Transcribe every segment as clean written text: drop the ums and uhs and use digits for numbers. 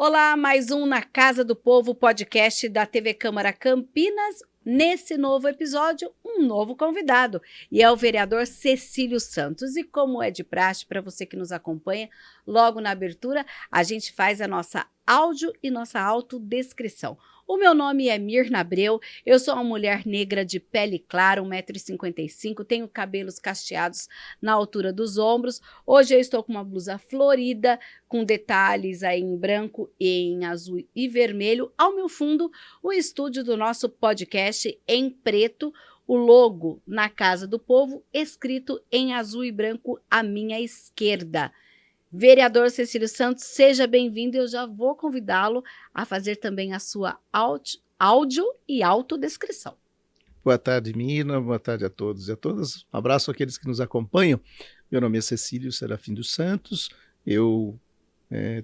Olá, mais um Na Casa do Povo, podcast da TV Câmara Campinas. Nesse novo episódio, um novo convidado, e é o vereador Cecílio Santos. E como é de praxe, para você que nos acompanha, logo na abertura, a gente faz a nossa áudio e nossa autodescrição. O meu nome é Mirna Abreu, eu sou uma mulher negra de pele clara, 1,55 m, tenho cabelos cacheados na altura dos ombros. Hoje eu estou com uma blusa florida, com detalhes aí em branco, em azul e vermelho. Ao meu fundo, o estúdio do nosso podcast em preto, o logo Na Casa do Povo, escrito em azul e branco à minha esquerda. Vereador Cecílio Santos, seja bem-vindo. Eu já vou convidá-lo a fazer também a sua áudio e autodescrição. Boa tarde, Mina. Boa tarde a todos e a todas. Um abraço àqueles que nos acompanham. Meu nome é Cecílio Serafim dos Santos. Eu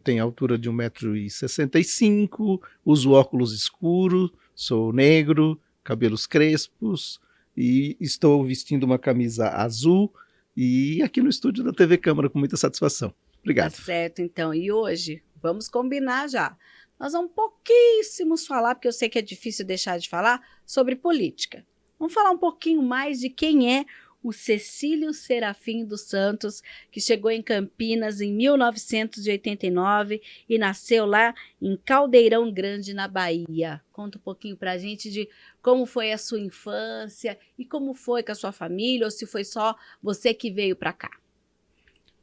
tenho altura de 1,65 m, uso óculos escuros, sou negro, cabelos crespos e estou vestindo uma camisa azul e aqui no estúdio da TV Câmara com muita satisfação. Obrigado. Tá certo, então. E hoje, vamos combinar já. Nós vamos pouquíssimos falar, porque eu sei que é difícil deixar de falar, sobre política. Vamos falar um pouquinho mais de quem é o Cecílio Serafim dos Santos, que chegou em Campinas em 1989 e nasceu lá em Caldeirão Grande, na Bahia. Conta um pouquinho pra gente de como foi a sua infância e como foi com a sua família, ou se foi só você que veio para cá.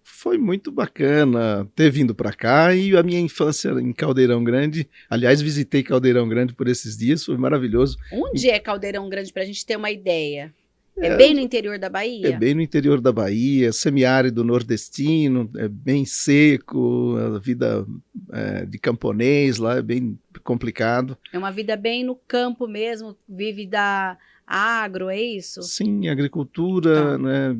Foi muito bacana ter vindo para cá e a minha infância em Caldeirão Grande. Aliás, visitei Caldeirão Grande por esses dias, foi maravilhoso. Onde é Caldeirão Grande, para a gente ter uma ideia? É bem no interior da Bahia? É bem no interior da Bahia, semiárido nordestino, é bem seco, a vida de camponês lá é bem complicado. É uma vida bem no campo mesmo, vive da agro, é isso? Sim, agricultura, né,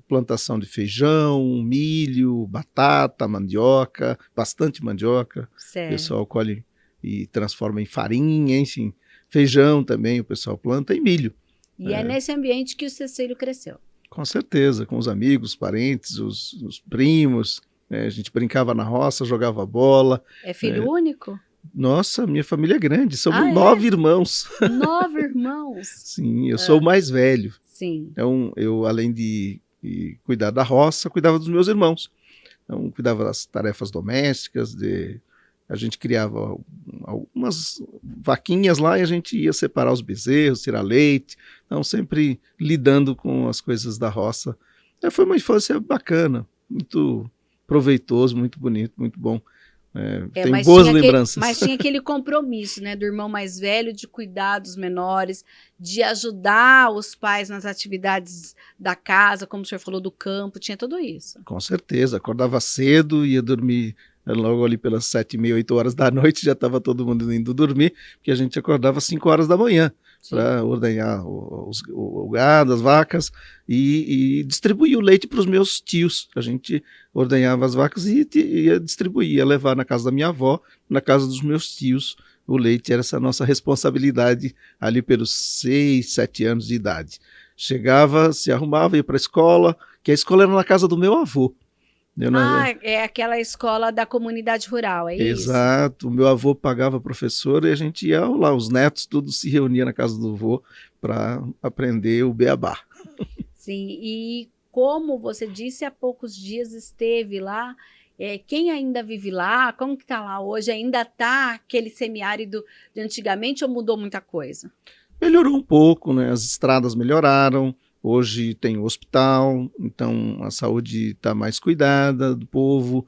plantação de feijão, milho, batata, mandioca, bastante mandioca. Certo. O pessoal colhe e transforma em farinha, enfim. Feijão também o pessoal planta e milho. E é nesse ambiente que o Cecílio cresceu. Com certeza, com os amigos, os parentes, os primos. A gente brincava na roça, jogava bola. É filho único? Nossa, minha família é grande, somos 9 irmãos. 9 irmãos? Sim, eu sou o mais velho. Sim. Então, eu, além de cuidar da roça, cuidava dos meus irmãos. Então, cuidava das tarefas domésticas, a gente criava algumas vaquinhas lá e a gente ia separar os bezerros, tirar leite. Então, sempre lidando com as coisas da roça. Foi uma infância bacana, muito proveitoso, muito bonito, muito bom. Tenho boas lembranças. Mas tinha aquele compromisso, né, do irmão mais velho de cuidar dos menores, de ajudar os pais nas atividades da casa, como o senhor falou, do campo, tinha tudo isso. Com certeza, acordava cedo, ia dormir logo ali pelas 7h30, 8h da noite, já estava todo mundo indo dormir, porque a gente acordava às 5h da manhã para ordenhar o gado, as vacas e distribuir o leite para os meus tios. A gente ordenhava as vacas e ia distribuir, ia levar na casa da minha avó, na casa dos meus tios. O leite era essa nossa responsabilidade ali pelos 6, 7 anos de idade. Chegava, se arrumava, ia para a escola, que a escola era na casa do meu avô. É aquela escola da comunidade rural, é isso? Exato, o meu avô pagava professor e a gente ia lá, os netos todos se reuniam na casa do avô para aprender o beabá. Sim, e como você disse, há poucos dias esteve lá, quem ainda vive lá, como que está lá hoje? Ainda está aquele semiárido de antigamente ou mudou muita coisa? Melhorou um pouco, né? As estradas melhoraram. Hoje tem o hospital, então a saúde está mais cuidada do povo.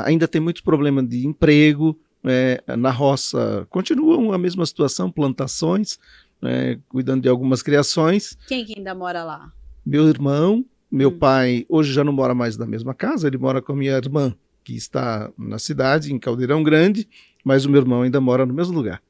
Ainda tem muito problema de emprego. Na roça continuam a mesma situação, plantações, cuidando de algumas criações. Quem que ainda mora lá? Meu irmão, meu pai, hoje já não mora mais na mesma casa, ele mora com a minha irmã, que está na cidade, em Caldeirão Grande, mas o meu irmão ainda mora no mesmo lugar.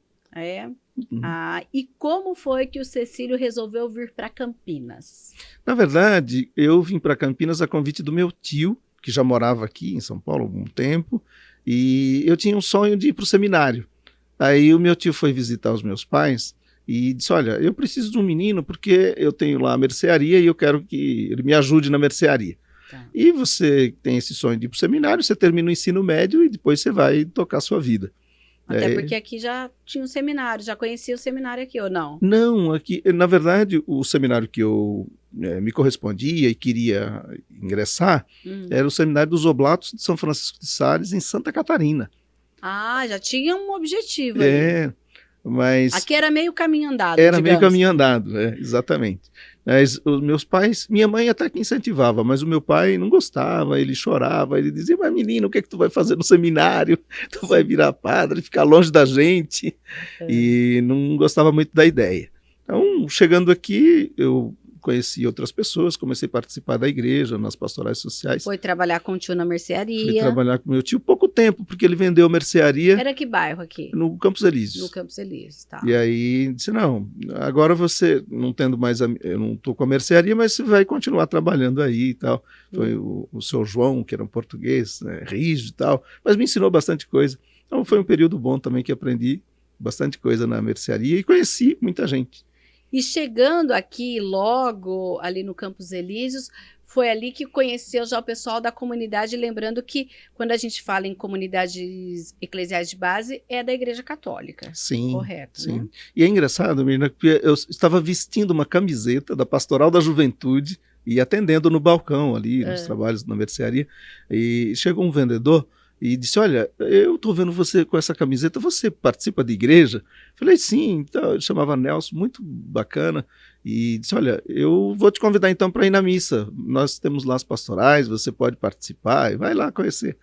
E como foi que o Cecílio resolveu vir para Campinas? Na verdade, eu vim para Campinas a convite do meu tio, que já morava aqui em São Paulo há algum tempo, e eu tinha um sonho de ir para o seminário. Aí o meu tio foi visitar os meus pais e disse, olha, eu preciso de um menino porque eu tenho lá a mercearia e eu quero que ele me ajude na mercearia. Tá. E você tem esse sonho de ir para o seminário, você termina o ensino médio e depois você vai tocar a sua vida. Até porque aqui já tinha um seminário, já conhecia o seminário aqui, ou não? Não, aqui, na verdade, o seminário que eu me correspondia e queria ingressar era o seminário dos Oblatos de São Francisco de Sales, em Santa Catarina. Ah, já tinha um objetivo ali. Mas aqui era meio caminho andado, era digamos. meio caminho andado, exatamente. Mas os meus pais, minha mãe até que incentivava, mas o meu pai não gostava, ele chorava, ele dizia, mas menino, o que é que tu vai fazer no seminário? Tu vai virar padre, ficar longe da gente. E não gostava muito da ideia. Então, chegando aqui, eu conheci outras pessoas, comecei a participar da igreja, nas pastorais sociais. Foi trabalhar com o tio na mercearia. Fui trabalhar com meu tio pouco tempo, porque ele vendeu mercearia. Era que bairro aqui? No Campos Elíseos. No Campos Elíseos, tá. E aí disse, não, agora você não tendo mais, eu não estou com a mercearia, mas você vai continuar trabalhando aí e tal. Foi o seu João, que era um português, né, rígido e tal, mas me ensinou bastante coisa. Então foi um período bom também que aprendi bastante coisa na mercearia e conheci muita gente. E chegando aqui logo ali no Campos Elíseos, foi ali que conheceu já o pessoal da comunidade, lembrando que quando a gente fala em comunidades eclesiais de base, é da Igreja Católica. Sim, correto, sim. Né? E é engraçado, Mirna, porque eu estava vestindo uma camiseta da Pastoral da Juventude e atendendo no balcão ali, nos trabalhos na mercearia, e chegou um vendedor e disse, olha, eu estou vendo você com essa camiseta, você participa de igreja? Falei, sim, então, ele chamava Nelson, muito bacana, e disse, olha, eu vou te convidar então para ir na missa, nós temos lá as pastorais, você pode participar, e vai lá conhecer.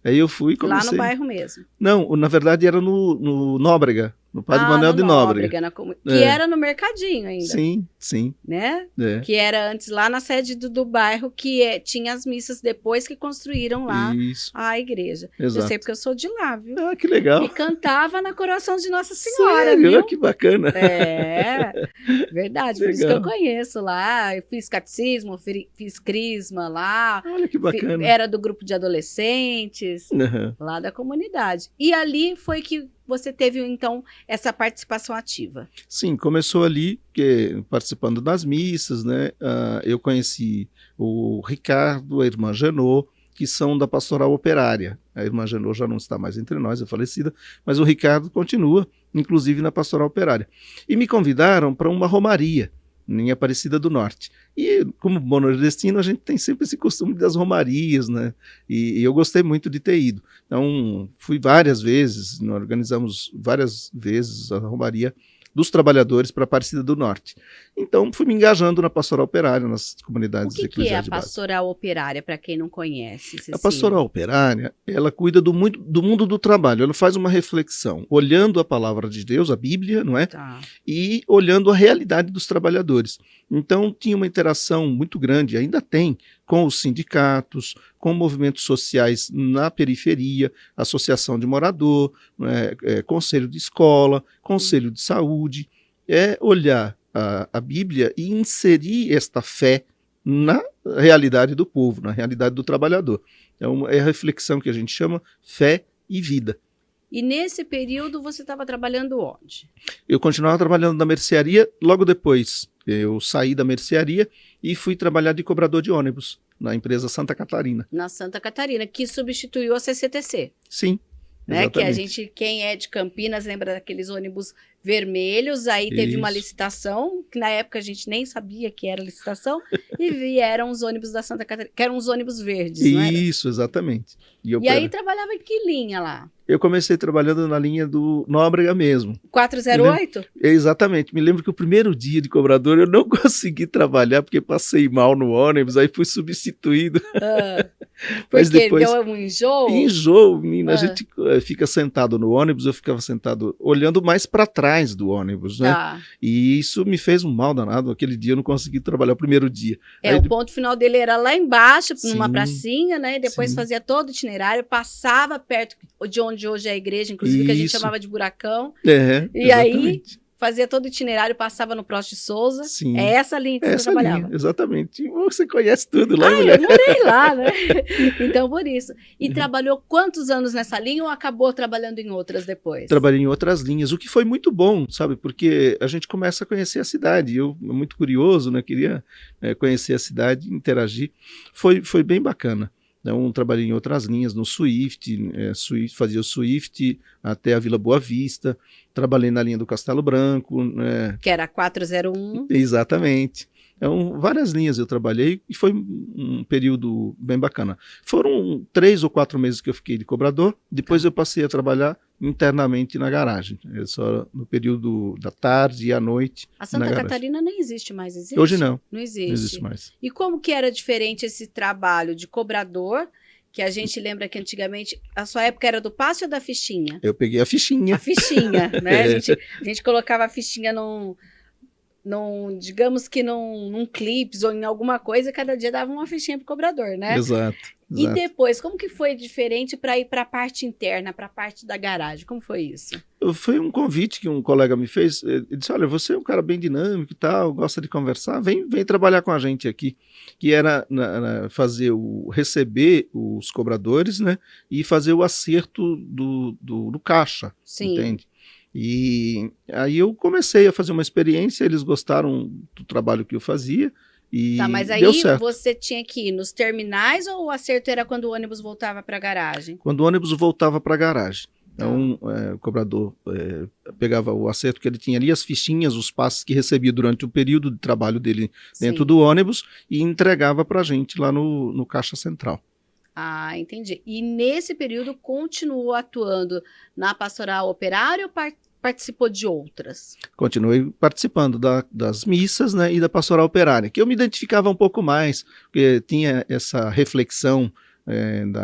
Aí eu fui e comecei. Lá no bairro mesmo? Não, na verdade era no Nóbrega, no Padre Manuel de Nóbrega. Que era no Mercadinho ainda. Sim, sim. Né? Que era antes lá na sede do bairro, que tinha as missas depois que construíram lá a igreja. Exato. Eu sei porque eu sou de lá, viu? Ah, que legal. E cantava na Coroação de Nossa Senhora, Sério? viu? Que bacana. Verdade, por isso que eu conheço lá. Eu fiz catecismo, fiz crisma lá. Olha que bacana. Era do grupo de adolescentes, lá da comunidade. E ali foi que você teve, então, essa participação ativa. Sim, começou ali, participando das missas, né? Eu conheci o Ricardo, a irmã Genô, que são da Pastoral Operária. A irmã Genô já não está mais entre nós, é falecida, mas o Ricardo continua, inclusive na Pastoral Operária. E me convidaram para uma romaria em Aparecida do Norte. E como bom nordestino, a gente tem sempre esse costume das romarias, né? E eu gostei muito de ter ido. Então, fui várias vezes, nós organizamos várias vezes a romaria dos trabalhadores para Aparecida do Norte. Então, fui me engajando na Pastoral Operária, nas comunidades eclesiais de base. O que é a Pastoral Operária, para quem não conhece? Cecília? A Pastoral Operária, ela cuida do mundo do trabalho, ela faz uma reflexão, olhando a palavra de Deus, a Bíblia, não é? E olhando a realidade dos trabalhadores. Então, tinha uma interação muito grande, ainda tem, com os sindicatos, com movimentos sociais na periferia, associação de morador, conselho de escola, conselho de saúde, olhar a Bíblia e inserir esta fé na realidade do povo, na realidade do trabalhador. Então, é a reflexão que a gente chama fé e vida. E nesse período você estava trabalhando onde? Eu continuava trabalhando na mercearia, logo depois eu saí da mercearia e fui trabalhar de cobrador de ônibus na empresa Santa Catarina. Na Santa Catarina, que substituiu a CCTC. Sim. Né? Que a gente, quem é de Campinas, lembra daqueles ônibus vermelhos, aí teve uma licitação, que na época a gente nem sabia que era licitação, e vieram os ônibus da Santa Catarina, que eram os ônibus verdes, não era? Isso, exatamente. E aí trabalhava em que linha lá? Eu comecei trabalhando na linha do Nóbrega mesmo. 408? Exatamente. Me lembro que o primeiro dia de cobrador eu não consegui trabalhar porque passei mal no ônibus, aí fui substituído. Mas depois deu um enjoo? Enjoo, menina. A gente fica sentado no ônibus, eu ficava sentado olhando mais para trás do ônibus, né? E isso me fez um mal danado. Aquele dia eu não consegui trabalhar o primeiro dia. O ponto final dele era lá embaixo, numa pracinha, né? E depois fazia todo o itinerário, passava perto de onde hoje é a igreja, inclusive, que a gente chamava de buracão. E aí fazia todo o itinerário, passava no Prost de Souza. Sim. É essa linha que você trabalhava. Linha, exatamente. E você conhece tudo lá, mulher? Eu morei lá, né? Então, por isso. E trabalhou quantos anos nessa linha ou acabou trabalhando em outras depois? Trabalhei em outras linhas, o que foi muito bom, sabe? Porque a gente começa a conhecer a cidade. Eu, muito curioso, né? Queria conhecer a cidade, interagir. Foi bem bacana. Então, trabalhei em outras linhas, no Swift, fazia o Swift até a Vila Boa Vista. Trabalhei na linha do Castelo Branco. Que era 401. Exatamente. Então, várias linhas eu trabalhei e foi um período bem bacana. Foram 3 ou 4 meses que eu fiquei de cobrador, depois eu passei a trabalhar internamente na garagem, só no período da tarde e à noite. A Santa Catarina nem existe mais, existe? Hoje não. Não existe. Não existe mais. E como que era diferente esse trabalho de cobrador, que a gente lembra que antigamente, a sua época era do passe ou da fichinha? Eu peguei a fichinha. A fichinha, né? A gente colocava a fichinha digamos que num clips ou em alguma coisa, cada dia dava uma fichinha pro cobrador, né? Exato. E depois, como que foi diferente para ir para a parte interna, para a parte da garagem? Como foi isso? Foi um convite que um colega me fez. Ele disse: olha, você é um cara bem dinâmico e tal, gosta de conversar, vem trabalhar com a gente aqui. Que era receber os cobradores, né? E fazer o acerto do caixa. Sim. Entende? E aí eu comecei a fazer uma experiência, eles gostaram do trabalho que eu fazia. E mas aí deu certo. Você tinha que ir nos terminais ou o acerto era quando o ônibus voltava para a garagem? Quando o ônibus voltava para a garagem. Então, o cobrador pegava o acerto que ele tinha ali, as fichinhas, os passes que recebia durante o período de trabalho dele dentro do ônibus e entregava para a gente lá no caixa central. Ah, entendi. E nesse período continuou atuando na pastoral operária ou participou de outras? Continuei participando das missas, né, e da pastoral operária, que eu me identificava um pouco mais, porque tinha essa reflexão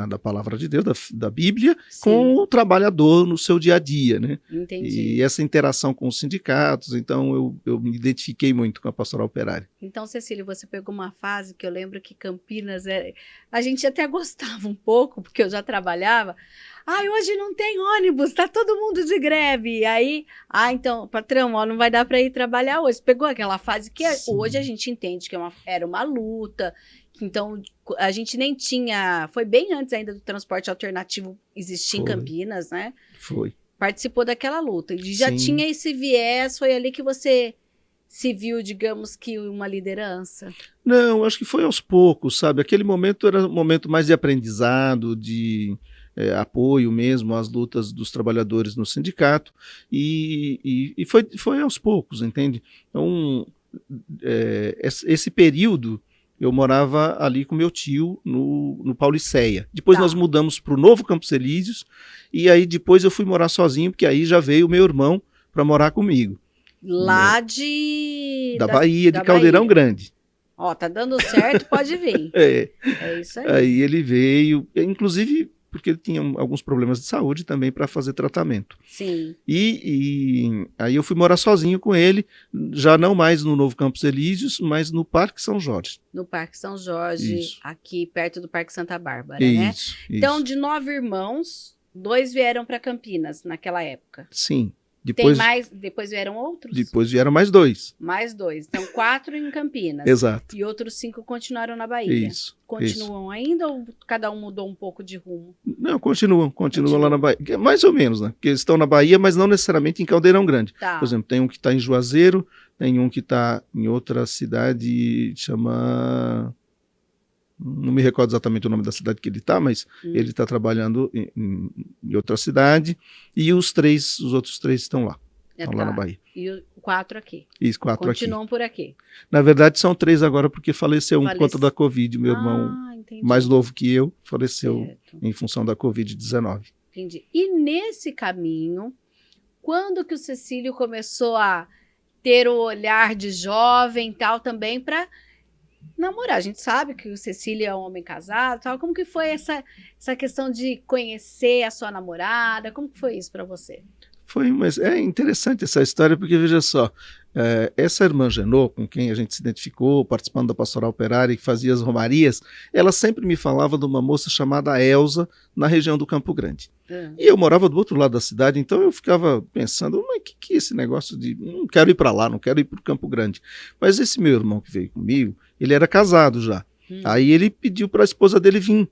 da palavra de Deus, da Bíblia, sim, com o trabalhador no seu dia a dia, né? Entendi. E essa interação com os sindicatos, então eu me identifiquei muito com a pastoral operária. Então, Cecília, você pegou uma fase que eu lembro que Campinas, a gente até gostava um pouco, porque eu já trabalhava. Hoje não tem ônibus, tá todo mundo de greve. E aí, então, patrão, não vai dar para ir trabalhar hoje. Pegou aquela fase que hoje a gente entende que era uma luta. Então, a gente nem tinha... Foi bem antes ainda do transporte alternativo existir em Campinas, né? Foi. Participou daquela luta. E já tinha esse viés, foi ali que você se viu, digamos que, uma liderança? Não, acho que foi aos poucos, sabe? Aquele momento era um momento mais de aprendizado, de apoio mesmo às lutas dos trabalhadores no sindicato. E foi aos poucos, entende? Então, esse período... Eu morava ali com meu tio no Pauliceia. Depois nós mudamos para o Novo Campos Elíseos e aí depois eu fui morar sozinho, porque aí já veio o meu irmão para morar comigo. Lá da Bahia, de Caldeirão Grande. Tá dando certo, pode vir. É isso aí. Aí ele veio, inclusive porque ele tinha alguns problemas de saúde também para fazer tratamento. Sim. E aí eu fui morar sozinho com ele, já não mais no Novo Campos Elíseos, mas no Parque São Jorge. No Parque São Jorge, isso, aqui perto do Parque Santa Bárbara, né? Isso. Então, de 9 irmãos, 2 vieram para Campinas naquela época. Sim. Depois vieram outros? Depois vieram mais 2. Mais 2. Então, 4 em Campinas. Exato. E outros 5 continuaram na Bahia. Isso. Continuam ainda ou cada um mudou um pouco de rumo? Não, continuam lá na Bahia. Mais ou menos, né? Porque eles estão na Bahia, mas não necessariamente em Caldeirão Grande. Por exemplo, tem um que está em Juazeiro, tem um que está em outra cidade, chama... Não me recordo exatamente o nome da cidade que ele está, mas ele está trabalhando em outra cidade e os outros 3 estão lá. Estão lá na Bahia. E 4 aqui. Isso, 4 aqui. Continuam por aqui. Na verdade, são 3 agora, porque faleceu um por conta da Covid. Meu irmão, mais novo que eu, faleceu em função da Covid-19. Entendi. E nesse caminho, quando que o Cecílio começou a ter o olhar de jovem e tal também para namorar? A gente sabe que o Cecílio é um homem casado, tal. Como que foi essa questão de conhecer a sua namorada? Como que foi isso para você? Mas é interessante essa história, porque veja só, essa irmã Genô, com quem a gente se identificou, participando da Pastoral Operária e que fazia as romarias, ela sempre me falava de uma moça chamada Elza, na região do Campo Grande. E eu morava do outro lado da cidade, então eu ficava pensando, mas que é esse negócio de, não quero ir para lá, não quero ir para o Campo Grande. Mas esse meu irmão que veio comigo, ele era casado já. Aí ele pediu para a esposa dele vir,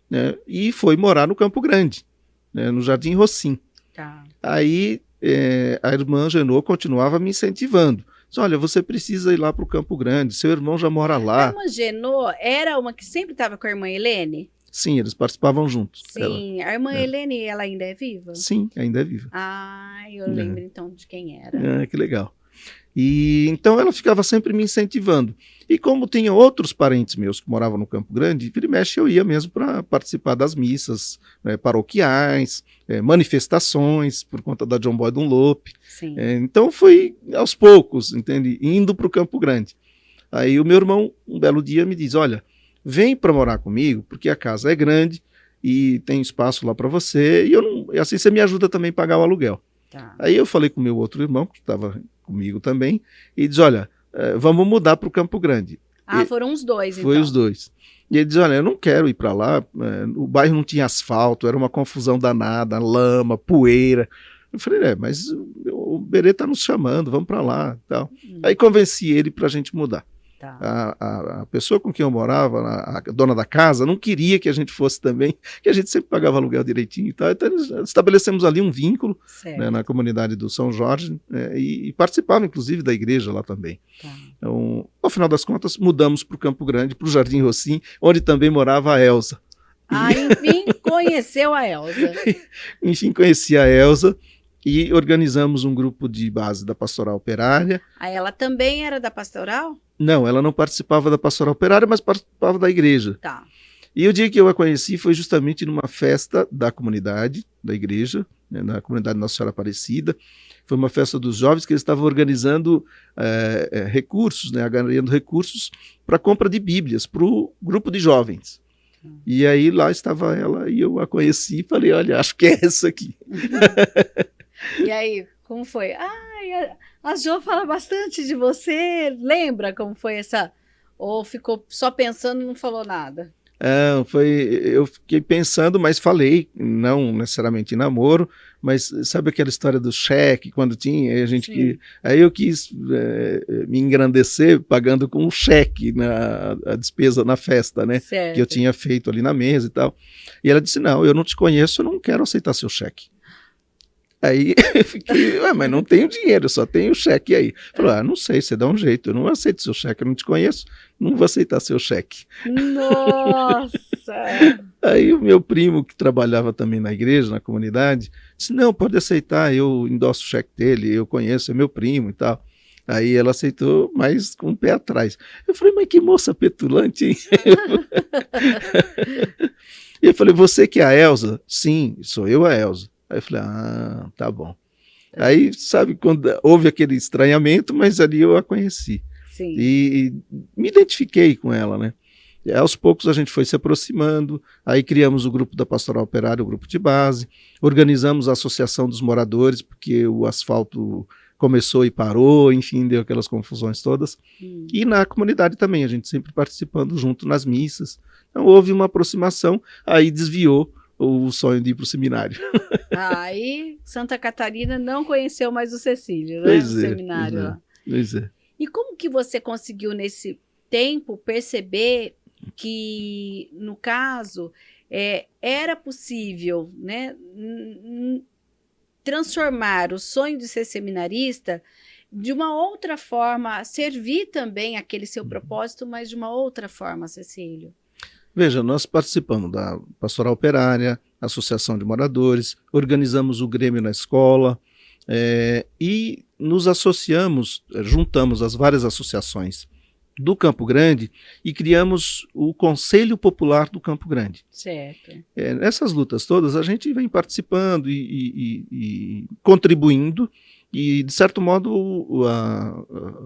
né, e foi morar no Campo Grande, né, no Jardim Rocim. Tá. Aí a irmã Genô continuava me incentivando. Disse, olha, você precisa ir lá para o Campo Grande, seu irmão já mora lá. A irmã Genô era uma que sempre estava com a irmã Helene? Sim, eles participavam juntos. Sim, a irmã Helene, ela ainda é viva? Sim, ainda é viva. Ah, eu lembro então de quem era. Que legal. E então ela ficava sempre me incentivando. E como tinha outros parentes meus que moravam no Campo Grande, vira e mexe eu ia mesmo para participar das missas, né, paroquiais, manifestações, por conta da John Boy Dunlop. Então foi aos poucos, entende? Indo para o Campo Grande. Aí o meu irmão, um belo dia, me diz, olha, vem para morar comigo, porque a casa é grande e tem espaço lá para você, e assim você me ajuda também a pagar o aluguel. Tá. Aí eu falei com o meu outro irmão, que estava comigo também, e diz, olha, vamos mudar para o Campo Grande. Foram os dois, Foi os dois. E ele diz, olha, eu não quero ir para lá, o bairro não tinha asfalto, era uma confusão danada, lama, poeira. Eu falei, mas o Berê está nos chamando, vamos para lá. Tal. Aí convenci ele para a gente mudar. Tá. A pessoa com quem eu morava, a dona da casa, não queria que a gente fosse também, que a gente sempre pagava aluguel direitinho e tal. Então estabelecemos ali um vínculo, né, na comunidade do São Jorge, e participava inclusive da igreja lá também. Tá. Então, ao final das contas, mudamos para o Campo Grande, para o Jardim Rocim, onde também morava a Elza. Enfim, conheceu a Elza. Enfim, conheci a Elza. E organizamos um grupo de base da Pastoral Operária. Ela também era da Pastoral? Não, ela não participava da Pastoral Operária, mas participava da igreja. Tá. E o dia que eu a conheci foi justamente numa festa da comunidade, da igreja, né, na comunidade Nossa Senhora Aparecida. Foi uma festa dos jovens que eles estavam organizando recursos, né, angariando recursos para compra de Bíblias para o grupo de jovens. E aí lá estava ela e eu a conheci e falei, olha, acho que é essa aqui. E aí, como foi? A Jo fala bastante de você. Lembra como foi essa? Ou ficou só pensando e não falou nada? Eu fiquei pensando, mas falei, não necessariamente em namoro, mas sabe aquela história do cheque, quando tinha, aí eu quis me engrandecer pagando com um cheque a despesa na festa, né? Certo. Que eu tinha feito ali na mesa e tal. E ela disse, não, eu não te conheço, eu não quero aceitar seu cheque. Aí eu fiquei, mas não tenho dinheiro, eu só tenho o cheque aí. Falou, não sei, você dá um jeito, eu não aceito seu cheque, eu não te conheço, não vou aceitar seu cheque. Nossa! Aí o meu primo, que trabalhava também na igreja, na comunidade, disse, não, pode aceitar, eu endosso o cheque dele, eu conheço, é meu primo e tal. Aí ela aceitou, mas com o pé atrás. Eu falei, mas que moça petulante, hein? E eu falei, você que é a Elza? Sim, sou eu a Elza. Aí eu falei, tá bom. Aí, sabe, quando houve aquele estranhamento, mas ali eu a conheci. Sim. E me identifiquei com ela, né? E aos poucos a gente foi se aproximando, aí criamos o grupo da Pastoral Operária, o grupo de base, organizamos a Associação dos Moradores, porque o asfalto começou e parou, enfim, deu aquelas confusões todas. E na comunidade também, a gente sempre participando junto nas missas. Então houve uma aproximação, aí desviou o sonho de ir para o seminário. Aí Santa Catarina não conheceu mais o Cecílio, né? Pois no seminário. Pois é. E como que você conseguiu nesse tempo perceber que, no caso, era possível, né, transformar o sonho de ser seminarista de uma outra forma, servir também aquele seu propósito, mas de uma outra forma, Cecílio? Veja, nós participamos da Pastoral Operária, Associação de Moradores, organizamos o Grêmio na escola e nos associamos, juntamos as várias associações do Campo Grande e criamos o Conselho Popular do Campo Grande. Certo. Nessas lutas todas a gente vem participando e contribuindo e, de certo modo,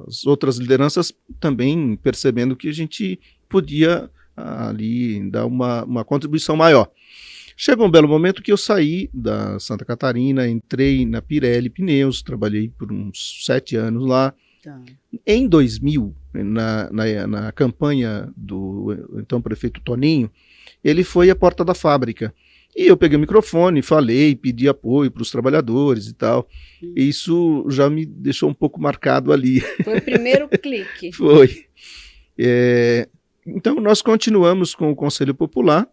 as outras lideranças também percebendo que a gente podia ali dar uma contribuição maior. Chegou um belo momento que eu saí da Santa Catarina, entrei na Pirelli Pneus, trabalhei por uns 7 anos lá. Tá. Em 2000, na campanha do então prefeito Toninho, ele foi à porta da fábrica. E eu peguei o microfone, falei, pedi apoio para os trabalhadores e tal. Isso já me deixou um pouco marcado ali. Foi o primeiro clique. Foi. Então, nós continuamos com o Conselho Popular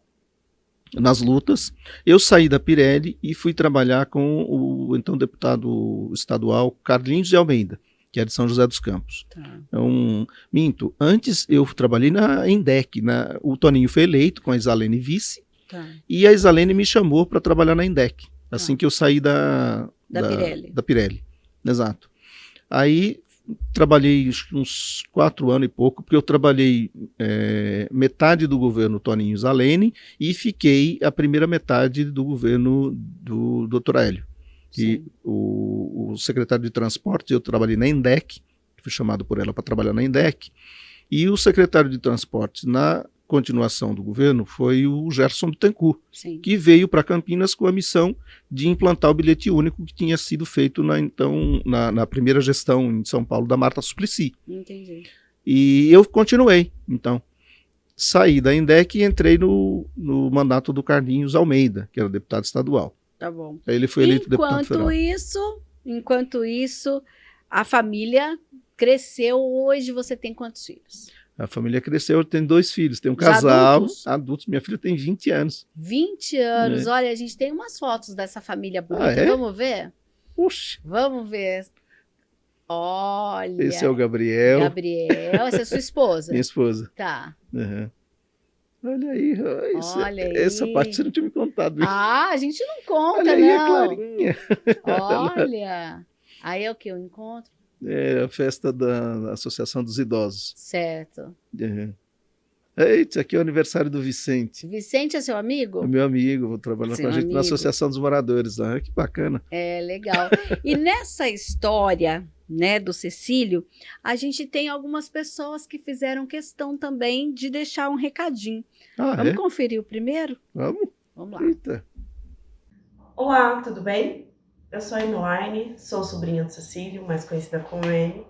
nas lutas. Eu saí da Pirelli e fui trabalhar com o então deputado estadual Carlinhos de Almeida, que é de São José dos Campos. Tá. Então, minto, antes eu trabalhei na Endec, o Toninho foi eleito com a Isalene vice, Tá. e a Isalene me chamou para trabalhar na Endec, assim que eu saí da Pirelli. Exato. Aí trabalhei uns 4 anos e pouco, porque eu trabalhei metade do governo Toninho Isalene e fiquei a primeira metade do governo do Dr. Hélio. E o secretário de transporte, eu trabalhei na Endec, fui chamado por ela para trabalhar na Endec, e o secretário de transporte na continuação do governo foi o Gerson Bittencourt, que veio para Campinas com a missão de implantar o bilhete único que tinha sido feito na primeira gestão em São Paulo da Marta Suplicy. Entendi. E eu continuei, então. Saí da Endec e entrei no mandato do Carlinhos Almeida, que era deputado estadual. Tá bom. Aí ele foi eleito deputado federal. Enquanto isso, a família cresceu. Hoje você tem quantos filhos? A família cresceu, tem 2 filhos, tem um casal, adultos? Minha filha tem 20 anos. 20 anos, olha, a gente tem umas fotos dessa família bonita, vamos ver? Puxa. Vamos ver. Olha. Esse é o Gabriel. Essa é sua esposa? Minha esposa. Tá. Uhum. Olha aí, essa parte você não tinha me contado. Ah, a gente não conta, olha não. Aí a Clarinha. Olha. Aí é o que? O encontro? É a festa da Associação dos Idosos. Certo. Uhum. Eita, aqui é o aniversário do Vicente. Vicente é seu amigo? É meu amigo, vou trabalhar com a gente na Associação dos Moradores. Ah, que bacana. É, legal. E nessa história, né, do Cecílio, a gente tem algumas pessoas que fizeram questão também de deixar um recadinho. Vamos conferir o primeiro? Vamos. Vamos lá. Eita. Olá, tudo bem? Eu sou a Enoine, sou sobrinha do Cecílio, mais conhecida como N,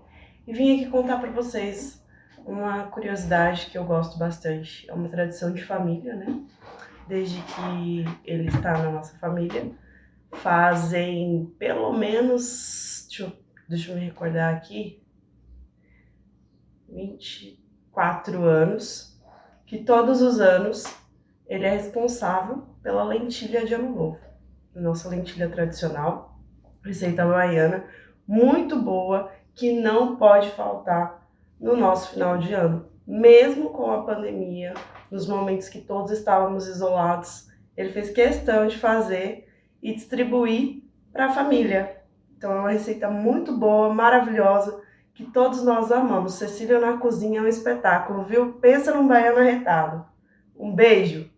e vim aqui contar para vocês uma curiosidade que eu gosto bastante. É uma tradição de família, né? Desde que ele está na nossa família, fazem pelo menos, deixa eu me recordar aqui, 24 anos, que todos os anos ele é responsável pela lentilha de Ano Novo. Nossa lentilha tradicional, receita baiana, muito boa, que não pode faltar no nosso final de ano. Mesmo com a pandemia, nos momentos que todos estávamos isolados, ele fez questão de fazer e distribuir para a família. Então é uma receita muito boa, maravilhosa, que todos nós amamos. Cecília na cozinha é um espetáculo, viu? Pensa num baiano arretado. Um beijo!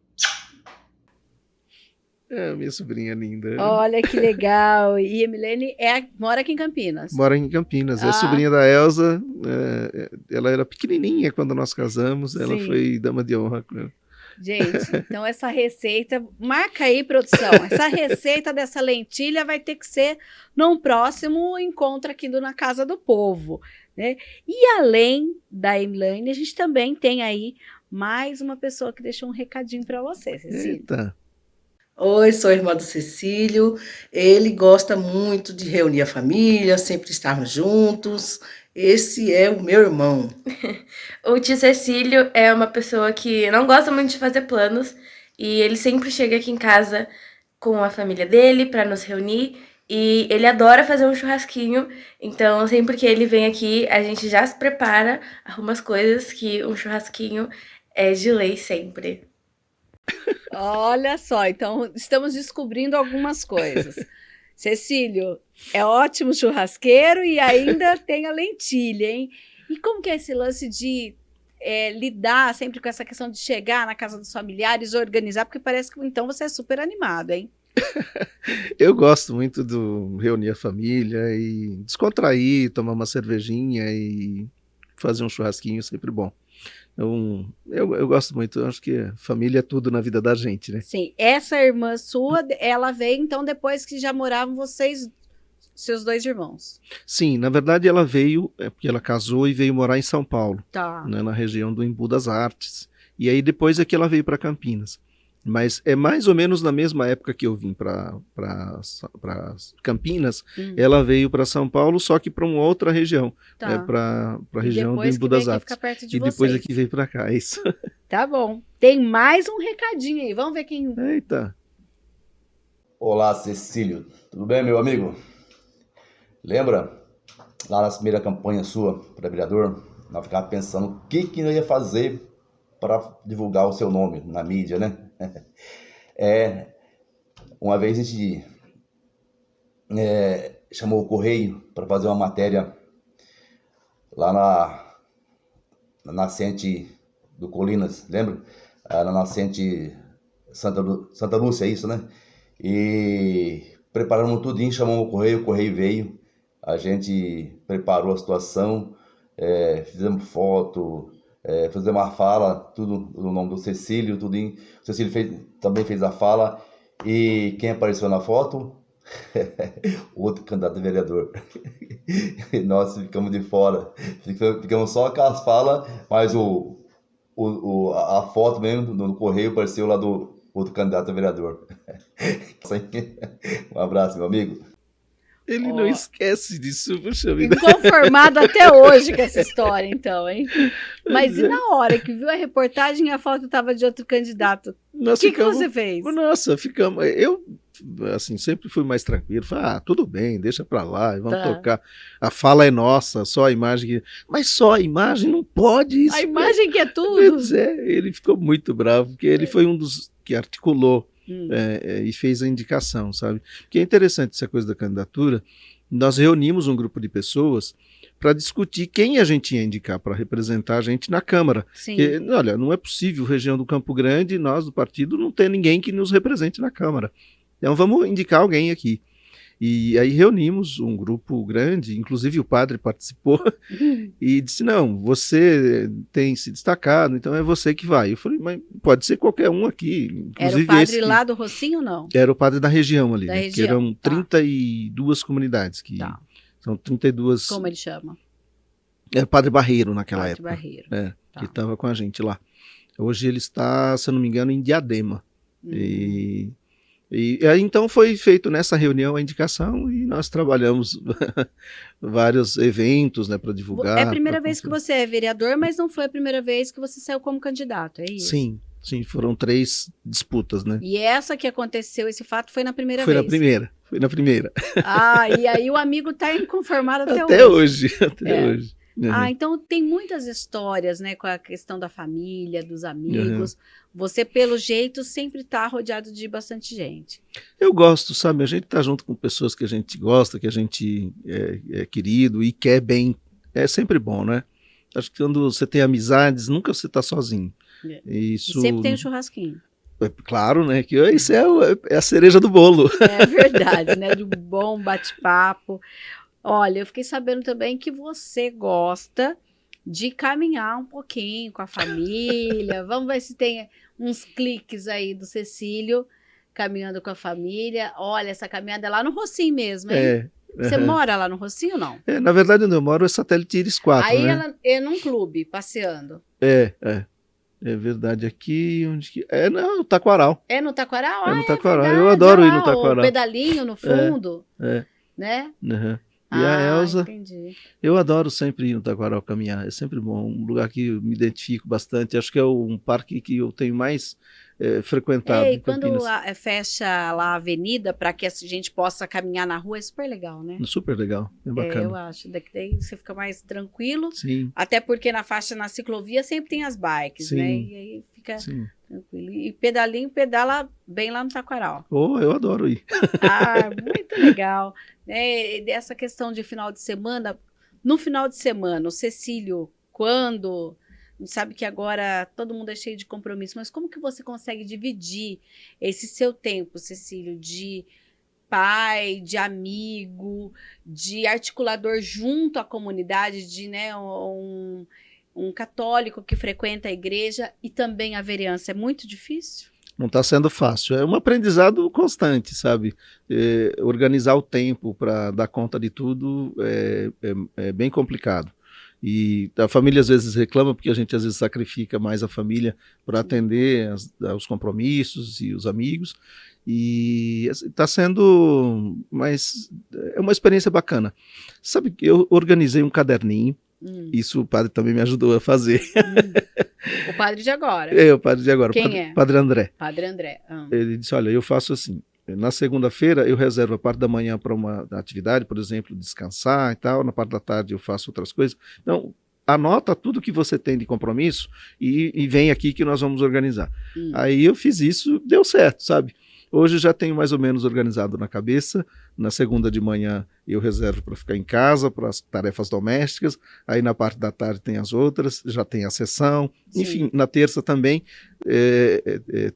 É, minha sobrinha linda. Olha que legal. E a Milene mora aqui em Campinas. Mora em Campinas. É sobrinha da Elza. Ela era pequenininha quando nós casamos. Ela foi dama de honra. Gente, então essa receita, marca aí, produção. Essa receita dessa lentilha vai ter que ser num próximo encontro aqui Na Casa do Povo, né? E além da Elaine, a gente também tem aí mais uma pessoa que deixou um recadinho para você, Cecília. Eita. Oi, sou a irmã do Cecílio. Ele gosta muito de reunir a família, sempre estarmos juntos. Esse é o meu irmão. O tio Cecílio é uma pessoa que não gosta muito de fazer planos e ele sempre chega aqui em casa com a família dele para nos reunir e ele adora fazer um churrasquinho. Então, sempre que ele vem aqui, a gente já se prepara, arruma as coisas, que um churrasquinho é de lei sempre. Olha só, então estamos descobrindo algumas coisas. Cecílio é ótimo churrasqueiro e ainda tem a lentilha, hein? E como que é esse lance de lidar sempre com essa questão de chegar na casa dos familiares, organizar? Porque parece que então você é super animado, hein? Eu gosto muito de reunir a família e descontrair, tomar uma cervejinha e fazer um churrasquinho, sempre bom. Eu gosto muito, eu acho que família é tudo na vida da gente, né? Sim, essa irmã sua, ela veio então depois que já moravam vocês, seus 2 irmãos. Sim, na verdade ela veio, porque ela casou e veio morar em São Paulo, Tá. né, na região do Embu das Artes. E aí depois é que ela veio para Campinas. Mas é mais ou menos na mesma época que eu vim para Campinas, ela veio para São Paulo, só que para uma outra região, Tá. né, para a E região do depois Embu que veio das aqui Artes. ficar perto de E depois vocês. aqui veio para cá, é isso. Tá bom. Tem mais um recadinho aí. Vamos ver quem. Eita. Olá, Cecílio. Tudo bem, meu amigo? Lembra lá na primeira campanha sua para vereador, nós ficávamos pensando o que nós ia fazer para divulgar o seu nome na mídia, né? Uma vez a gente chamou o Correio para fazer uma matéria lá na nascente do Colinas, lembra? Na nascente Santa Lúcia, é isso, né? E preparamos tudinho, chamamos o Correio veio, a gente preparou a situação, fizemos foto, fizemos uma fala, tudo no nome do Cecílio, tudinho. O Cecílio também fez a fala, e quem apareceu na foto? O outro candidato a vereador. E nós ficamos de fora, ficamos só com as falas, mas a foto mesmo no Correio apareceu lá do outro candidato a vereador. Um abraço, meu amigo. Ele não esquece disso, puxa vida. Inconformado até hoje com essa história, então, hein? Mas e na hora que viu a reportagem e a foto estava de outro candidato? O que você fez? Nossa, ficamos. Eu, assim, sempre fui mais tranquilo. Falei, tudo bem, deixa pra lá, vamos tocar. A fala é nossa, só a imagem. Mas só a imagem não pode isso. A imagem que é tudo. Ele ficou muito bravo, porque ele foi um dos que articulou. E fez a indicação, sabe? Porque é interessante essa coisa da candidatura. Nós reunimos um grupo de pessoas para discutir quem a gente ia indicar para representar a gente na Câmara. Sim. Porque, olha, não é possível, região do Campo Grande, nós do partido, não ter ninguém que nos represente na Câmara. Então vamos indicar alguém aqui. E aí reunimos um grupo grande, inclusive o padre participou, e disse, não, você tem se destacado, então é você que vai. Eu falei, mas pode ser qualquer um aqui. Era o padre lá do Rocinho ou não? Era o padre da região ali, região, que eram 32 comunidades. São 32... Como ele chama? Era o padre Barreiro naquela época. Barreiro. Que estava com a gente lá. Hoje ele está, se eu não me engano, em Diadema. E aí então foi feito nessa reunião a indicação e nós trabalhamos vários eventos, né, para divulgar. É a primeira vez que você é vereador, mas não foi a primeira vez que você saiu como candidato, é isso? Sim, foram 3 disputas, né? E essa que aconteceu, esse fato foi na primeira Foi vez? Foi na primeira. E aí o amigo tá inconformado até hoje. Até hoje. Então tem muitas histórias, né, com a questão da família, dos amigos. Você, pelo jeito, sempre tá rodeado de bastante gente. Eu gosto, sabe? A gente tá junto com pessoas que a gente gosta, que a gente é querido e quer bem. É sempre bom, né? Acho que quando você tem amizades, nunca você tá sozinho. Isso... E sempre tem um churrasquinho. Claro, né? Que isso é a cereja do bolo. É verdade, né? De um bom bate-papo. Olha, eu fiquei sabendo também que você gosta de caminhar um pouquinho com a família. Vamos ver se tem uns cliques aí do Cecílio caminhando com a família. Olha, essa caminhada é lá no Rocinho mesmo, hein? Você mora lá no Rocinho ou não? Na verdade, onde eu moro é Satélite Íris 4, aí né? Ela é num clube, passeando. É verdade, aqui onde que... no Taquaral. É no Taquaral? É no Taquaral, verdade, eu adoro ir no Taquaral. O pedalinho no fundo, né? E a Elza, entendi. Eu adoro sempre ir no Taquaral caminhar, é sempre bom, um lugar que eu me identifico bastante, acho que é um parque que eu tenho mais frequentado em Campinas. Quando fecha lá a avenida para que a gente possa caminhar na rua, é super legal, né? Super legal, é bacana. Eu acho, daí você fica mais tranquilo, Sim. Até porque na ciclovia sempre tem as bikes, né? E aí fica tranquilo. E pedala bem lá no Taquaral. Eu adoro ir. Muito legal. Essa questão de final de semana, no final de semana, o Cecílio, quando... A gente sabe que agora todo mundo é cheio de compromisso, mas como que você consegue dividir esse seu tempo, Cecílio, de pai, de amigo, de articulador junto à comunidade, de um um católico que frequenta a igreja e também a vereança, é muito difícil? Não está sendo fácil. É um aprendizado constante, sabe? Organizar o tempo para dar conta de tudo é bem complicado. E a família às vezes reclama porque a gente às vezes sacrifica mais a família para atender aos compromissos e os amigos. E está sendo, mas é uma experiência bacana. Sabe que eu organizei um caderninho. Isso o padre também me ajudou a fazer. O padre de agora. O padre de agora. Quem é? Padre André. Padre André. Ele disse, olha, eu faço assim, na segunda-feira eu reservo a parte da manhã para uma atividade, por exemplo, descansar e tal, na parte da tarde eu faço outras coisas. Então, anota tudo que você tem de compromisso e vem aqui que nós vamos organizar. Aí eu fiz isso, deu certo, sabe? Hoje já tenho mais ou menos organizado na cabeça. Na segunda de manhã eu reservo para ficar em casa, para as tarefas domésticas. Aí na parte da tarde tem as outras, já tem a sessão. Sim. Enfim, na terça também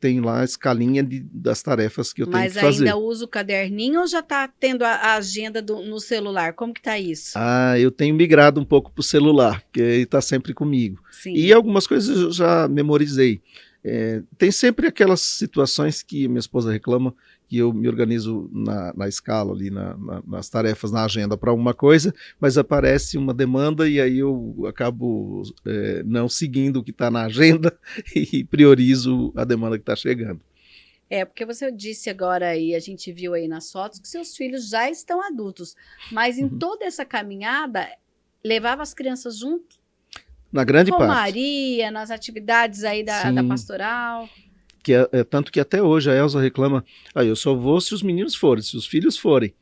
tem lá a escalinha das tarefas que eu tenho que fazer. Mas ainda usa o caderninho ou já está tendo a agenda no celular? Como que está isso? Eu tenho migrado um pouco para o celular, porque ele está sempre comigo. Sim. E algumas coisas eu já memorizei. Tem sempre aquelas situações que minha esposa reclama que eu me organizo na escala ali, nas tarefas, na agenda para uma coisa, mas aparece uma demanda e aí eu acabo não seguindo o que está na agenda e priorizo a demanda que está chegando. Porque você disse agora e a gente viu aí nas fotos que seus filhos já estão adultos, mas em toda essa caminhada, levava as crianças junto? Na grande parte. Romaria, nas atividades aí da pastoral. Tanto que até hoje a Elza reclama, eu só vou se os meninos forem, se os filhos forem.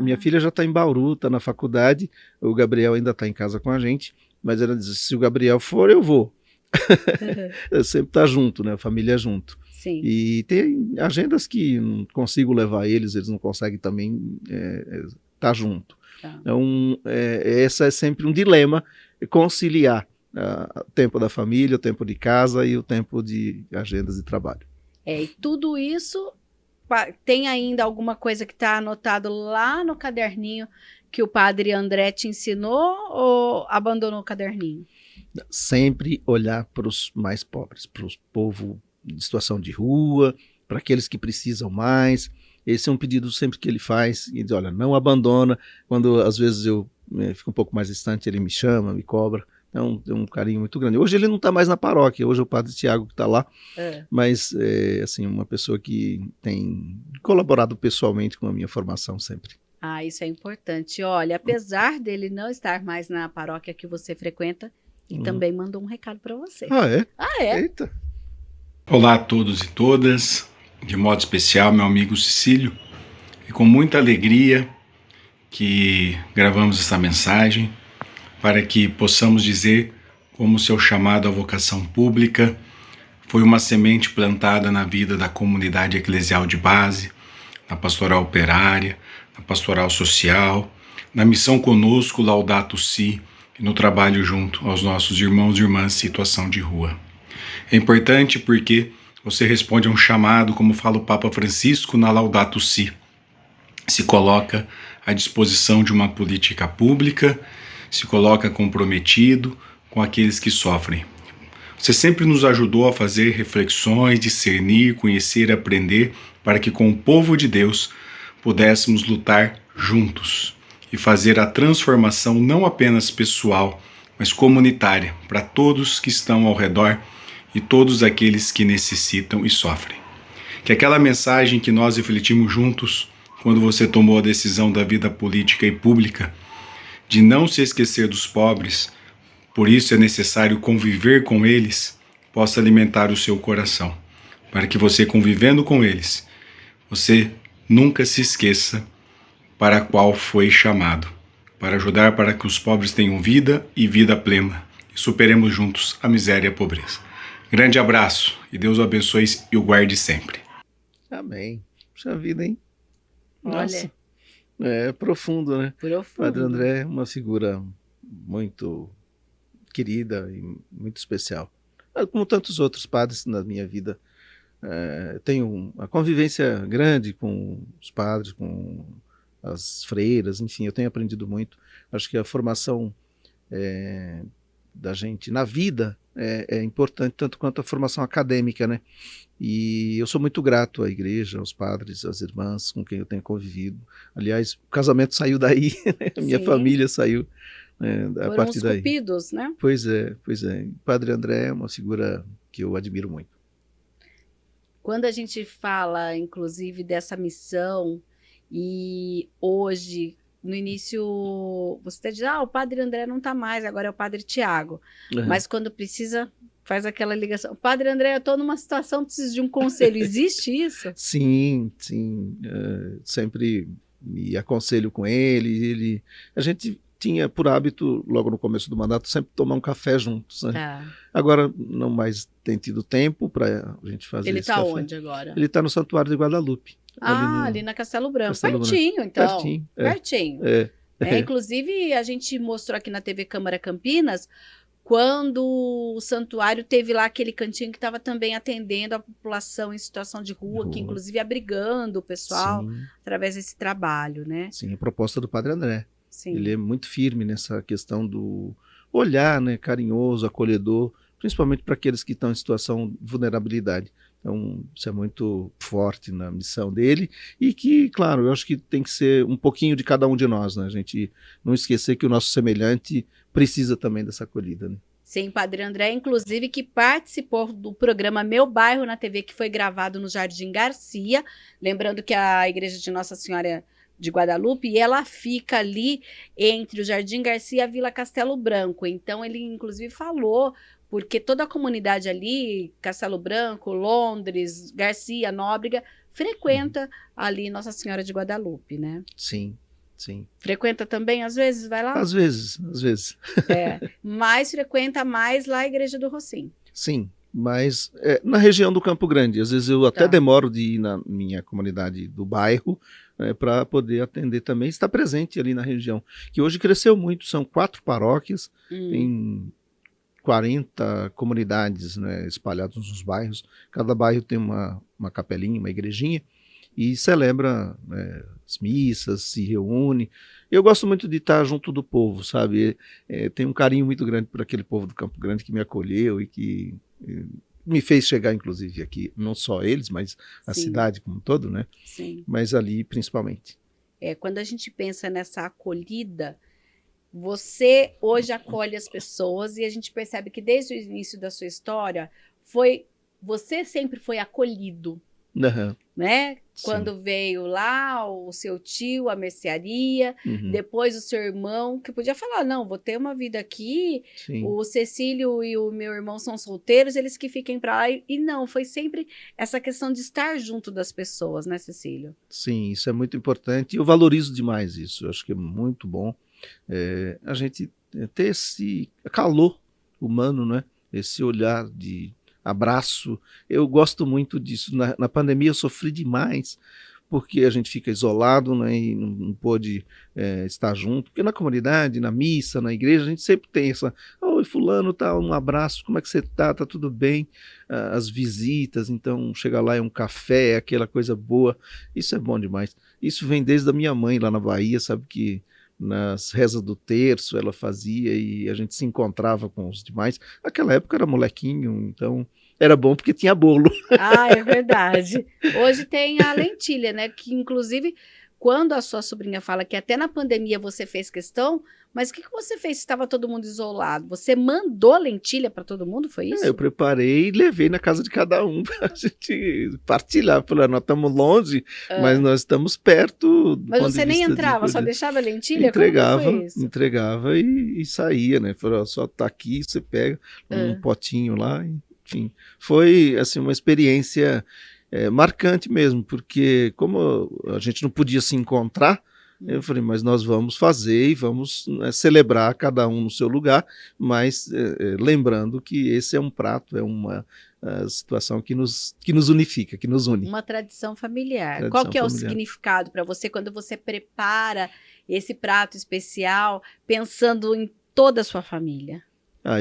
Minha filha já está em Bauru, está na faculdade, o Gabriel ainda está em casa com a gente, mas ela diz, se o Gabriel for, eu vou. Eu sempre está junto, né? A família junto. Sim. E tem agendas que não consigo levar eles não conseguem também estar junto. Tá. Então, esse é sempre um dilema, conciliar o tempo da família, o tempo de casa e o tempo de agendas de trabalho. E tudo isso, tem ainda alguma coisa que está anotado lá no caderninho que o padre André te ensinou ou abandonou o caderninho? Sempre olhar para os mais pobres, para o povo de situação de rua, para aqueles que precisam mais. Esse é um pedido sempre que ele faz, e diz, olha, não abandona. Quando às vezes eu fico um pouco mais distante, ele me chama, me cobra. Então, tem um carinho muito grande. Hoje ele não está mais na paróquia, hoje é o padre Tiago que está lá, mas assim, uma pessoa que tem colaborado pessoalmente com a minha formação sempre. Isso é importante. Olha, apesar dele não estar mais na paróquia que você frequenta, ele também mandou um recado para você. É? Eita! Olá a todos e todas, de modo especial meu amigo Cecílio, e com muita alegria que gravamos essa mensagem, para que possamos dizer como seu chamado à vocação pública foi uma semente plantada na vida da comunidade eclesial de base, na pastoral operária, na pastoral social, na missão conosco Laudato Si e no trabalho junto aos nossos irmãos e irmãs em situação de rua. É importante porque você responde a um chamado, como fala o Papa Francisco na Laudato Si, se coloca à disposição de uma política pública, se coloca comprometido com aqueles que sofrem. Você sempre nos ajudou a fazer reflexões, discernir, conhecer, aprender, para que com o povo de Deus pudéssemos lutar juntos e fazer a transformação não apenas pessoal, mas comunitária, para todos que estão ao redor e todos aqueles que necessitam e sofrem. Que aquela mensagem que nós refletimos juntos, quando você tomou a decisão da vida política e pública, de não se esquecer dos pobres, por isso é necessário conviver com eles, possa alimentar o seu coração, para que você, convivendo com eles, você nunca se esqueça para a qual foi chamado, para ajudar para que os pobres tenham vida e vida plena, e superemos juntos a miséria e a pobreza. Grande abraço, e Deus o abençoe e o guarde sempre. Amém. Puxa vida, hein? Olha. É profundo, né? Profundo. Padre André é uma figura muito querida e muito especial. Como tantos outros padres na minha vida, tenho uma convivência grande com os padres, com as freiras, enfim, eu tenho aprendido muito. Acho que a formação da gente na vida é importante tanto quanto a formação acadêmica, né? E eu sou muito grato à igreja, aos padres, às irmãs com quem eu tenho convivido. Aliás, o casamento saiu daí, né? A minha Sim. família saiu a Foram partir os daí. cupidos, né? Pois é, pois é. O Padre André é uma figura que eu admiro muito. Quando a gente fala, inclusive, dessa missão, e hoje, no início, você até diz, o Padre André não está mais, agora é o Padre Tiago. Uhum. Mas quando precisa, faz aquela ligação. Padre André, eu estou numa situação, preciso de um conselho. Existe isso? Sim, sim. Sempre me aconselho com ele. A gente tinha por hábito, logo no começo do mandato, sempre tomar um café juntos, né? Tá. Agora não mais tem tido tempo para a gente fazer Ele esse está café. onde agora? Ele está no Santuário de Guadalupe. Ali na Castelo Branco. Castelo Branco. Pertinho, então. Pertinho, Pertinho. Inclusive, a gente mostrou aqui na TV Câmara Campinas, quando o santuário teve lá aquele cantinho que estava também atendendo a população em situação de rua, que inclusive abrigando o pessoal Sim, através desse trabalho, né? sim, a proposta do Padre André. Sim. Ele é muito firme nessa questão do olhar, né, carinhoso, acolhedor, principalmente para aqueles que estão em situação de vulnerabilidade. Então, isso é muito forte na missão dele e que, claro, eu acho que tem que ser um pouquinho de cada um de nós, né? A gente não esquecer que o nosso semelhante precisa também dessa acolhida, né? Sim, Padre André, inclusive, que participou do programa Meu Bairro na TV, que foi gravado no Jardim Garcia. Lembrando que a Igreja de Nossa Senhora de Guadalupe, ela fica ali entre o Jardim Garcia e a Vila Castelo Branco. Então, ele, inclusive, falou, porque toda a comunidade ali, Castelo Branco, Londres, Garcia, Nóbrega, frequenta ali Nossa Senhora de Guadalupe, né? Sim, sim. Frequenta também, às vezes, vai lá? Às vezes. Mas frequenta mais lá a Igreja do Rocim. Sim, mas na região do Campo Grande. Às vezes eu até Tá. demoro de ir na minha comunidade do bairro para poder atender também, estar presente ali na região, que hoje cresceu muito, são 4 paróquias, em 40 comunidades, né, espalhadas nos bairros. Cada bairro tem uma capelinha, uma igrejinha, e celebra as missas, se reúne. Eu gosto muito de estar junto do povo, sabe? Tenho um carinho muito grande por aquele povo do Campo Grande que me acolheu e que me fez chegar, inclusive, aqui. Não só eles, mas a Sim. cidade como um todo, né? Sim. Mas ali, principalmente. Quando a gente pensa nessa acolhida, você hoje acolhe as pessoas e a gente percebe que desde o início da sua história, você sempre foi acolhido, Aham, né? sim. Quando veio lá o seu tio, a mercearia, Uhum, depois o seu irmão, que podia falar, não, vou ter uma vida aqui, sim. o Cecílio e o meu irmão são solteiros, eles que fiquem para lá. E não, foi sempre essa questão de estar junto das pessoas, né, Cecílio? Sim, isso é muito importante e eu valorizo demais isso. Eu acho que é muito bom a gente ter esse calor humano, né? Esse olhar de abraço. Eu gosto muito disso. Na pandemia eu sofri demais porque a gente fica isolado, né, e não pôde estar junto. Porque na comunidade, na missa, na igreja, a gente sempre tem essa... Oi, fulano, tá, um abraço, como é que você tá? Tá tudo bem? As visitas, então, chega lá, é um café, aquela coisa boa. Isso é bom demais. Isso vem desde a minha mãe lá na Bahia, sabe que nas rezas do terço ela fazia e a gente se encontrava com os demais. Naquela época era molequinho, então era bom porque tinha bolo. Ah, é verdade. Hoje tem a lentilha, né? Que inclusive, quando a sua sobrinha fala que até na pandemia você fez questão, mas o que você fez se estava todo mundo isolado? Você mandou lentilha para todo mundo, foi isso? Eu preparei e levei na casa de cada um para a gente partilhar. Falei, nós estamos longe, mas nós estamos perto. Do Mas ponto você de nem vista de entrava, só poder. deixava a lentilha? Entregava, Como que foi isso? entregava e saía, né? Falei, ó, só tá aqui, você pega um potinho lá, enfim. Foi, assim, uma experiência marcante mesmo, porque como a gente não podia se encontrar, eu falei, mas nós vamos fazer e vamos celebrar cada um no seu lugar, mas lembrando que esse é um prato, é uma situação que nos unifica, que nos une. Uma tradição familiar. Tradição Qual que é o familiar. significado para você quando você prepara esse prato especial, pensando em toda a sua família?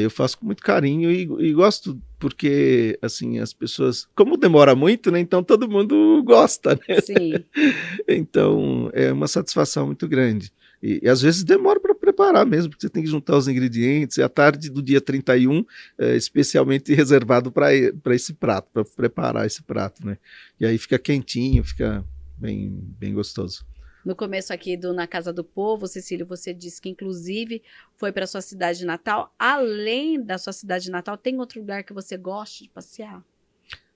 Eu faço com muito carinho e gosto porque, assim, as pessoas... Como demora muito, né? Então todo mundo gosta, né? Sim. Então é uma satisfação muito grande. E às vezes demora para preparar mesmo, porque você tem que juntar os ingredientes, e a tarde do dia 31 é especialmente reservado para esse prato, para preparar esse prato, né? E aí fica quentinho, fica bem gostoso. No começo aqui do Na Casa do Povo, Cecílio, você disse que inclusive foi para sua cidade natal. Além da sua cidade natal, tem outro lugar que você gosta de passear?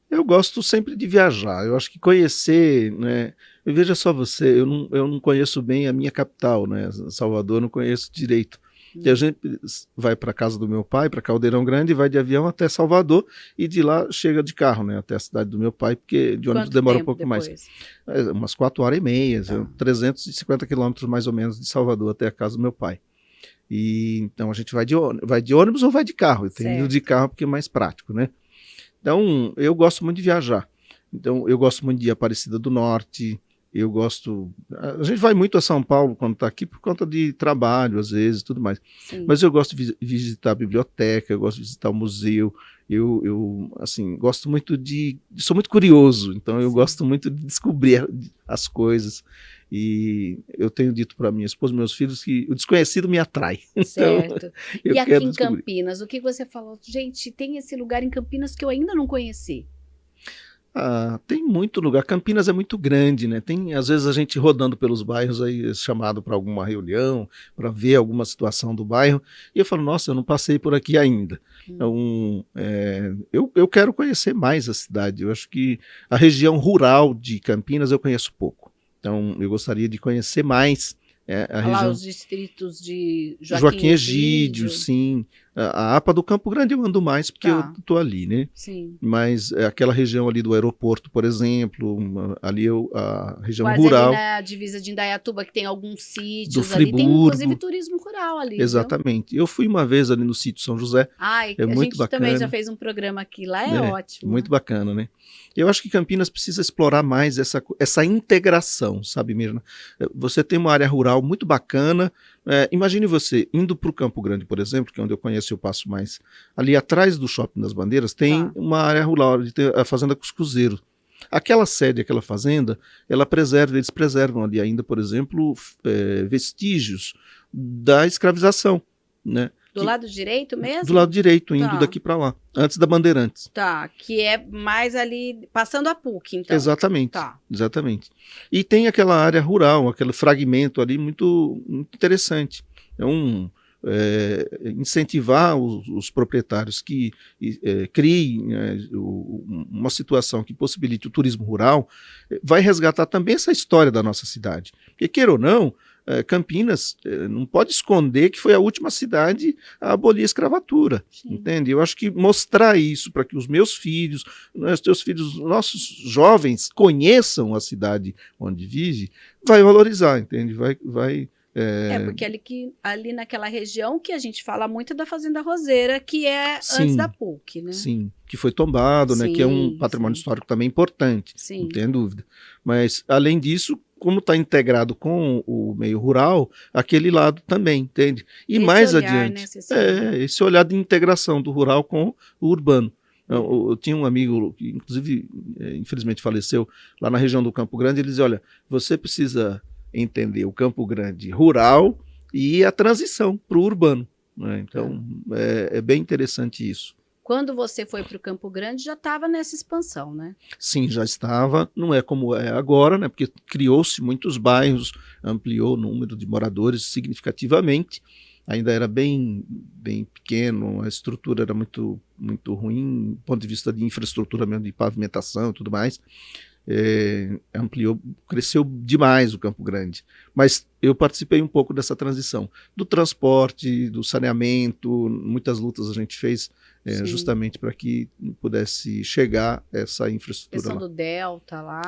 Eu gosto sempre de viajar, eu acho que conhecer, né? Veja só você, eu não conheço bem a minha capital, né? Salvador, eu não conheço direito. E a gente vai para a casa do meu pai, para Caldeirão Grande, vai de avião até Salvador e de lá chega de carro, né? Até a cidade do meu pai, porque de ônibus demora um pouco mais. Umas 4 horas e meia, 350 quilômetros mais ou menos de Salvador até a casa do meu pai. E então a gente vai de ônibus ou vai de carro. Eu tenho ido de carro porque é mais prático, né? Então, eu gosto muito de viajar. Então, eu gosto muito de Aparecida do Norte. Eu gosto... A gente vai muito a São Paulo quando está aqui por conta de trabalho, às vezes, tudo mais. Sim. Mas eu gosto de visitar a biblioteca, eu gosto de visitar o museu. Eu assim, gosto muito de... Sou muito curioso, então eu gosto muito de descobrir as coisas. E eu tenho dito para minha esposa e meus filhos que o desconhecido me atrai. Certo. Então, e aqui em Campinas, o que você falou? Gente, tem esse lugar em Campinas que eu ainda não conheci. Tem muito lugar. Campinas é muito grande, né? Tem, às vezes, a gente rodando pelos bairros aí, chamado para alguma reunião, para ver alguma situação do bairro, e eu falo, nossa, eu não passei por aqui ainda. Então, eu quero conhecer mais a cidade. Eu acho que a região rural de Campinas eu conheço pouco. Então, eu gostaria de conhecer mais a região. Lá os distritos de Joaquim Egídio, sim. A APA do Campo Grande eu ando mais porque eu estou ali, né? Sim. Mas aquela região ali do aeroporto, por exemplo, ali a região quase rural. Ali na divisa de Indaiatuba, que tem alguns sítios do Friburgo, ali, tem inclusive turismo rural ali. Exatamente. Viu? Eu fui uma vez ali no sítio São José. A muito gente bacana. também já fez um programa aqui, lá é ótimo. Muito bacana, né? Eu acho que Campinas precisa explorar mais essa integração, sabe, Mirna? Você tem uma área rural muito bacana. Imagine você indo para o Campo Grande, por exemplo, que é onde eu conheço, eu passo mais. Ali atrás do Shopping das Bandeiras tem uma área rural, a Fazenda Cuscuzeiro. Aquela sede, aquela fazenda, eles preservam ali ainda, por exemplo, vestígios da escravização, né? Do lado direito mesmo? Do lado direito, indo daqui para lá, antes da Bandeirantes. Tá, que é mais ali, passando a PUC, então. Exatamente, exatamente. E tem aquela área rural, aquele fragmento ali muito interessante. Incentivar os proprietários que criem uma situação que possibilite o turismo rural, vai resgatar também essa história da nossa cidade. Porque, queira ou não, Campinas não pode esconder que foi a última cidade a abolir a escravatura, entende? Eu acho que mostrar isso para que os meus filhos, os teus filhos, nossos jovens conheçam a cidade onde vive, vai valorizar, entende? Porque ali naquela região que a gente fala muito da Fazenda Roseira, que é antes da PUC, né? Sim, que foi tombado, né? Que é um patrimônio histórico também importante, não tem dúvida. Mas, além disso, como está integrado com o meio rural, aquele lado também, entende? E esse mais olhar, adiante, né, esse olhar de integração do rural com o urbano. Eu tinha um amigo que, inclusive, infelizmente faleceu, lá na região do Campo Grande, ele dizia, olha, você precisa entender o Campo Grande rural e a transição para o urbano, né? Então, é bem interessante isso. Quando você foi para o Campo Grande, já estava nessa expansão, né? Sim, já estava. Não é como é agora, né? Porque criou-se muitos bairros, ampliou o número de moradores significativamente. Ainda era bem pequeno, a estrutura era muito ruim, do ponto de vista de infraestrutura mesmo, de pavimentação e tudo mais. Ampliou, cresceu demais o Campo Grande, mas eu participei um pouco dessa transição, do transporte, do saneamento, muitas lutas a gente fez justamente para que pudesse chegar essa infraestrutura questão lá. Do Delta lá,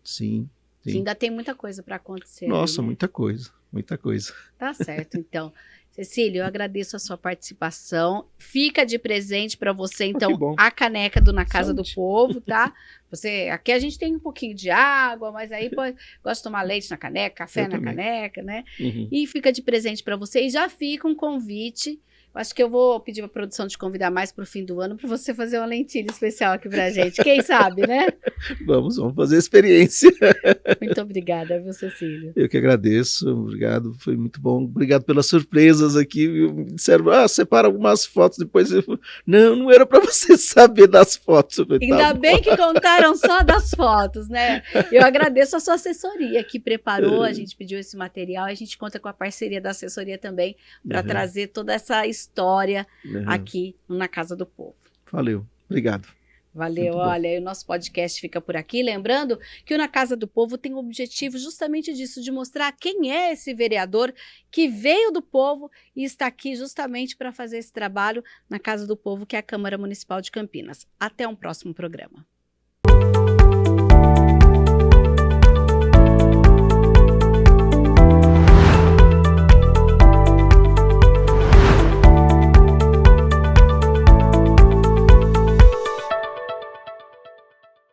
Sim. Que ainda tem muita coisa para acontecer. Nossa, né? muita coisa. Tá certo, então. Cecílio, eu agradeço a sua participação. Fica de presente para você, então, a caneca do Na Casa do Povo, tá? Aqui a gente tem um pouquinho de água, mas aí gosta de tomar leite na caneca, café na caneca, né? E fica de presente para você. E já fica um convite Eu acho que eu vou pedir para a produção te convidar mais para o fim do ano para você fazer uma lentilha especial aqui para a gente. Quem sabe, né? Vamos fazer a experiência. Muito obrigada, viu, Cecílio? Eu que agradeço, obrigado, foi muito bom. Obrigado pelas surpresas aqui. Me disseram, separa algumas fotos, depois não era para você saber das fotos. Eu falei, Ainda bem que contaram só das fotos, né? Eu agradeço a sua assessoria que preparou, a gente pediu esse material, a gente conta com a parceria da assessoria também para trazer toda essa história aqui na Casa do Povo. Valeu, obrigado. Valeu, olha, aí o nosso podcast fica por aqui. Lembrando que o Na Casa do Povo tem o objetivo justamente disso, de mostrar quem é esse vereador que veio do povo e está aqui justamente para fazer esse trabalho na Casa do Povo, que é a Câmara Municipal de Campinas. Até um próximo programa.